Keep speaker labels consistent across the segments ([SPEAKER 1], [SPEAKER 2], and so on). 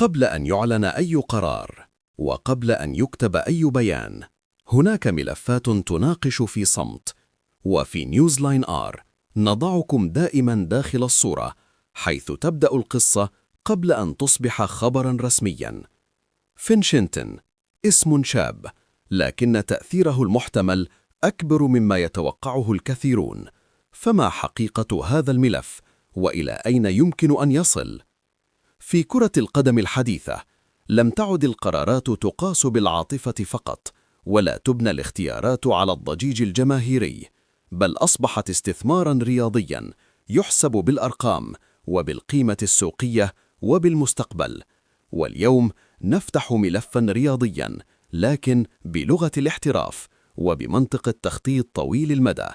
[SPEAKER 1] قبل أن يعلن أي قرار وقبل أن يكتب أي بيان، هناك ملفات تناقش في صمت. وفي نيوزلاين آر نضعكم دائما داخل الصورة، حيث تبدأ القصة قبل أن تصبح خبرا رسميا. فينشنتون اسم شاب، لكن تأثيره المحتمل أكبر مما يتوقعه الكثيرون. فما حقيقة هذا الملف؟ وإلى أين يمكن أن يصل؟ في كرة القدم الحديثة، لم تعد القرارات تقاس بالعاطفة فقط، ولا تبنى الاختيارات على الضجيج الجماهيري، بل أصبحت استثماراً رياضياً يحسب بالأرقام وبالقيمة السوقية وبالمستقبل. واليوم نفتح ملفاً رياضياً، لكن بلغة الاحتراف وبمنطق التخطيط طويل المدى.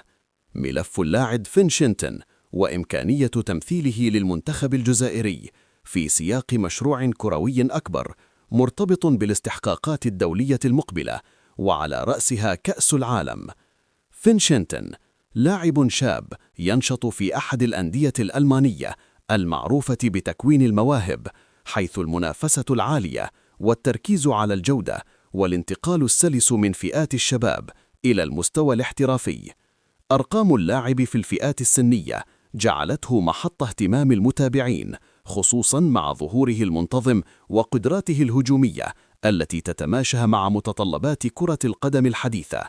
[SPEAKER 1] ملف اللاعب فينشنتون وإمكانية تمثيله للمنتخب الجزائري في سياق مشروع كروي أكبر، مرتبط بالاستحقاقات الدولية المقبلة، وعلى رأسها كأس العالم. فينشنتون لاعب شاب ينشط في أحد الأندية الألمانية المعروفة بتكوين المواهب، حيث المنافسة العالية والتركيز على الجودة والانتقال السلس من فئات الشباب إلى المستوى الاحترافي. أرقام اللاعب في الفئات السنية جعلته محط اهتمام المتابعين، خصوصاً مع ظهوره المنتظم وقدراته الهجومية التي تتماشى مع متطلبات كرة القدم الحديثة.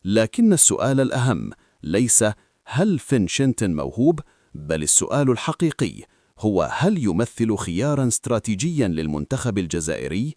[SPEAKER 1] لكن السؤال الأهم ليس هل فينشنتون موهوب، بل السؤال الحقيقي هو هل يمثل خياراً استراتيجياً للمنتخب الجزائري؟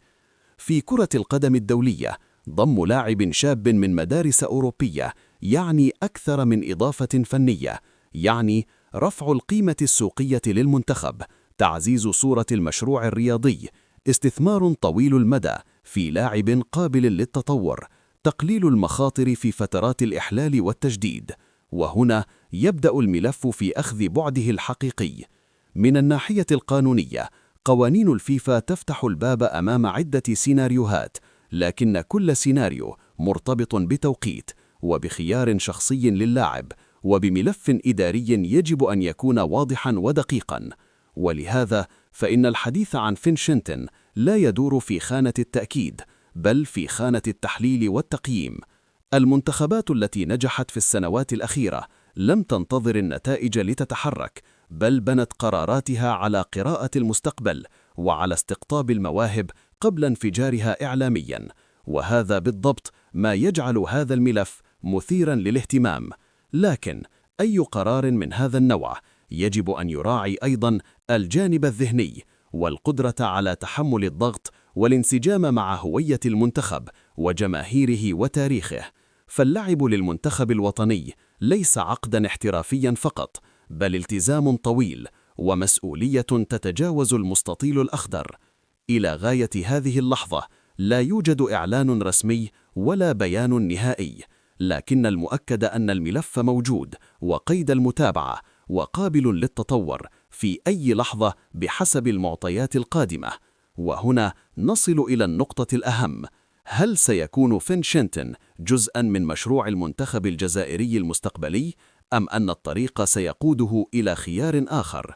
[SPEAKER 1] في كرة القدم الدولية، ضم لاعب شاب من مدارس أوروبية يعني أكثر من إضافة فنية، يعني رفع القيمة السوقية للمنتخب، تعزيز صورة المشروع الرياضي، استثمار طويل المدى في لاعب قابل للتطور، تقليل المخاطر في فترات الإحلال والتجديد. وهنا يبدأ الملف في أخذ بعده الحقيقي. من الناحية القانونية، قوانين الفيفا تفتح الباب أمام عدة سيناريوهات، لكن كل سيناريو مرتبط بتوقيت وبخيار شخصي للاعب وبملف إداري يجب أن يكون واضحاً ودقيقاً. ولهذا فإن الحديث عن فينشنتون لا يدور في خانة التأكيد، بل في خانة التحليل والتقييم. المنتخبات التي نجحت في السنوات الأخيرة لم تنتظر النتائج لتتحرك، بل بنت قراراتها على قراءة المستقبل وعلى استقطاب المواهب قبل انفجارها إعلامياً. وهذا بالضبط ما يجعل هذا الملف مثيراً للاهتمام. لكن أي قرار من هذا النوع يجب أن يراعي أيضاً الجانب الذهني والقدرة على تحمل الضغط والانسجام مع هوية المنتخب وجماهيره وتاريخه. فاللعب للمنتخب الوطني ليس عقداً احترافياً فقط، بل التزام طويل ومسؤولية تتجاوز المستطيل الأخضر. إلى غاية هذه اللحظة لا يوجد إعلان رسمي ولا بيان نهائي، لكن المؤكد أن الملف موجود وقيد المتابعة وقابل للتطور في أي لحظة بحسب المعطيات القادمة. وهنا نصل إلى النقطة الأهم: هل سيكون فينشنتون جزءاً من مشروع المنتخب الجزائري المستقبلي، أم أن الطريق سيقوده إلى خيار آخر؟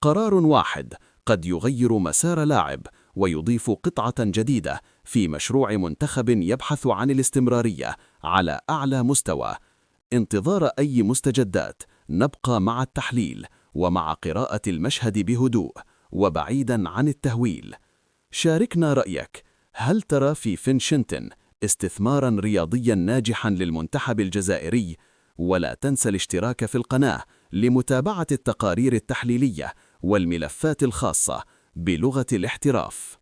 [SPEAKER 1] قرار واحد قد يغير مسار لاعب ويضيف قطعة جديدة في مشروع منتخب يبحث عن الاستمرارية على أعلى مستوى. انتظار أي مستجدات، نبقى مع التحليل ومع قراءة المشهد بهدوء وبعيداً عن التهويل. شاركنا رأيك، هل ترى في فينشنتون استثماراً رياضياً ناجحاً للمنتخب الجزائري؟ ولا تنسى الاشتراك في القناة لمتابعة التقارير التحليلية والملفات الخاصة بلغة الاحتراف.